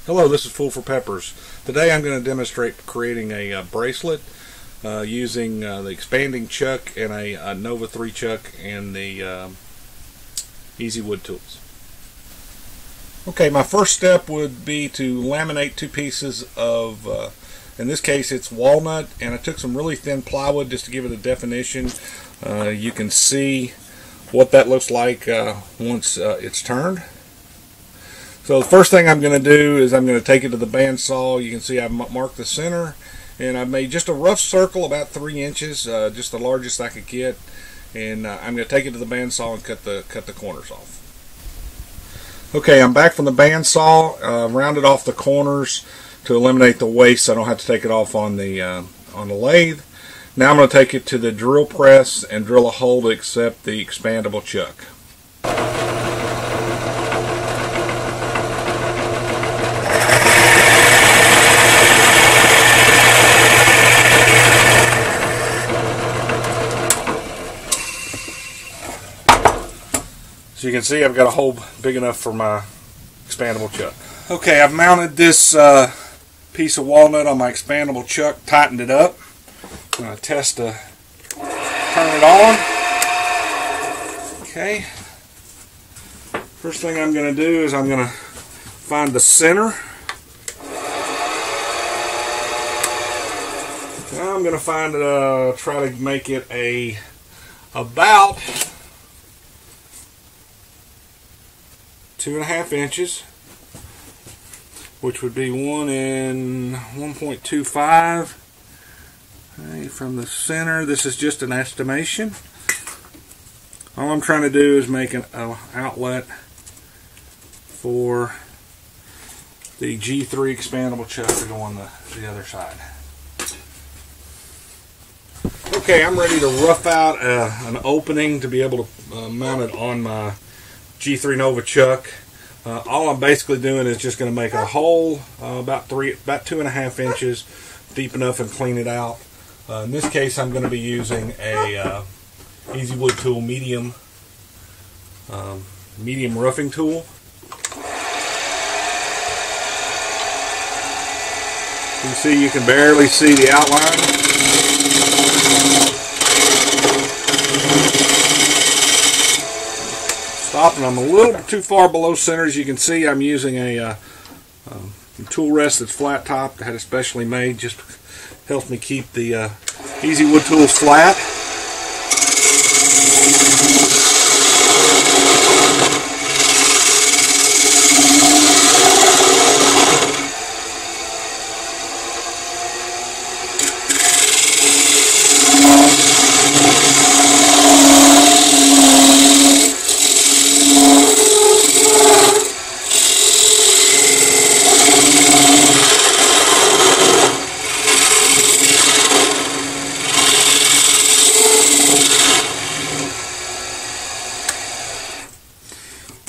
Hello, this is Fool4peppers. Today I'm going to demonstrate creating a bracelet using the expanding chuck and a Nova 3 chuck and the Easy Wood tools. Okay, my first step would be to laminate two pieces of, in this case it's walnut, and I took some really thin plywood just to give it a definition. You can see what that looks like once it's turned. So the first thing I'm going to do is I'm going to take it to the bandsaw. You can see I've marked the center, and I've made just a rough circle about 3 inches, just the largest I could get. And I'm going to take it to the bandsaw and cut the corners off. Okay, I'm back from the bandsaw. Rounded off the corners to eliminate the waste, so I don't have to take it off on the lathe. Now I'm going to take it to the drill press and drill a hole to accept the expandable chuck. So you can see I've got a hole big enough for my expandable chuck. Okay, I've mounted this piece of walnut on my expandable chuck, tightened it up. I'm going to test to turn it on. Okay. First thing I'm going to do is I'm going to find the center. Now I'm going to try to make it about 2.5 inches, which would be 1 and 1.25. Okay, from the center, this is just an estimation. All I'm trying to do is make an outlet for the G3 expandable chuck to go on the other side. Okay, I'm ready to rough out an opening to be able to mount it on my G3 Nova chuck. All I'm basically doing is just going to make a hole about 2.5 inches deep enough and clean it out. In this case, I'm going to be using a Easy Wood tool, medium roughing tool. You can see, you can barely see the outline. Stopping, I'm a little too far below center. As you can see, I'm using a tool rest that's flat topped. I had it specially made, just helps me keep the Easy Wood tools flat.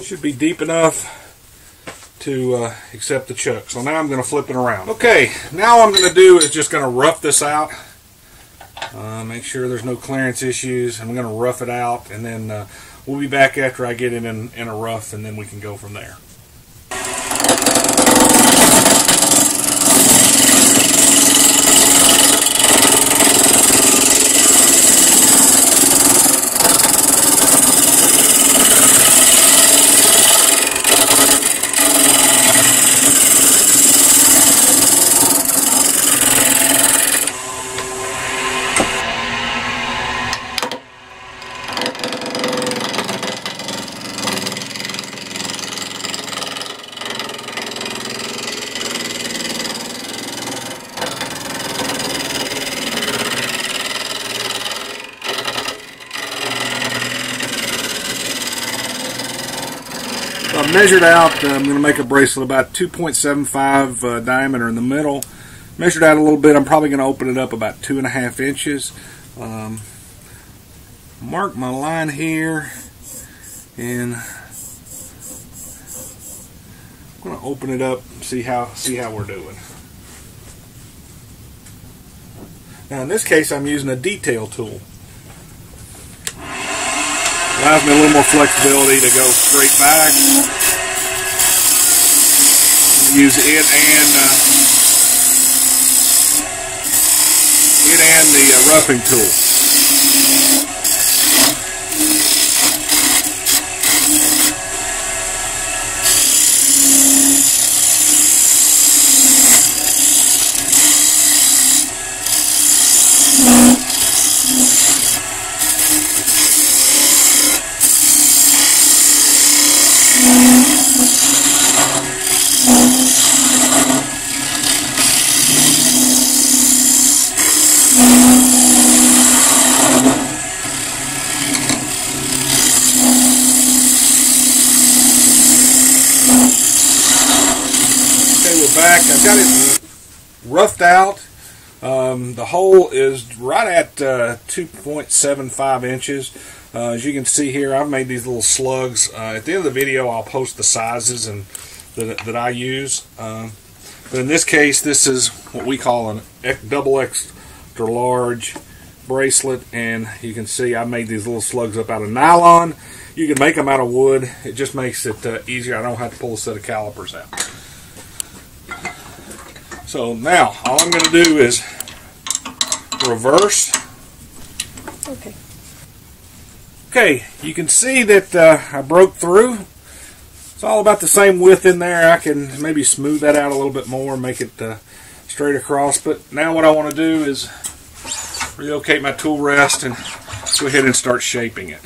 Should be deep enough to accept the chuck. So now I'm going to flip it around. Okay, now what I'm going to do is just going to rough this out. Make sure there's no clearance issues. I'm going to rough it out, and then we'll be back after I get it in a rough, and then we can go from there. I've measured out, I'm going to make a bracelet about 2.75 diameter in the middle. Measured out a little bit, I'm probably going to open it up about 2.5 inches. Mark my line here, and I'm going to open it up and see how we're doing. Now in this case I'm using a detail tool. Allows me a little more flexibility to go straight back. I'm use it and the roughing tool. Back. I've got it roughed out. The hole is right at 2.75 inches. As you can see here, I've made these little slugs. At the end of the video, I'll post the sizes and that I use. But in this case, this is what we call an double extra large bracelet, and you can see I made these little slugs up out of nylon. You can make them out of wood. It just makes it easier. I don't have to pull a set of calipers out. So now, all I'm going to do is reverse. Okay, you can see that I broke through. It's all about the same width in there. I can maybe smooth that out a little bit more, make it straight across. But now what I want to do is relocate my tool rest and go ahead and start shaping it.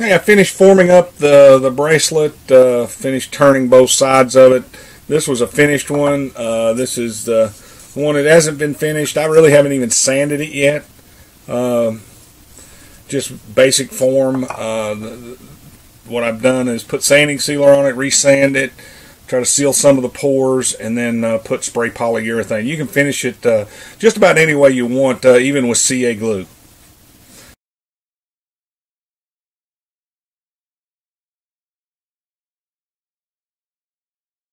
Okay, I finished forming up the bracelet, finished turning both sides of it. This was a finished one. This is the one that hasn't been finished. I really haven't even sanded it yet. Just basic form. What I've done is put sanding sealer on it, resand it, try to seal some of the pores, and then put spray polyurethane. You can finish it just about any way you want, even with CA glue.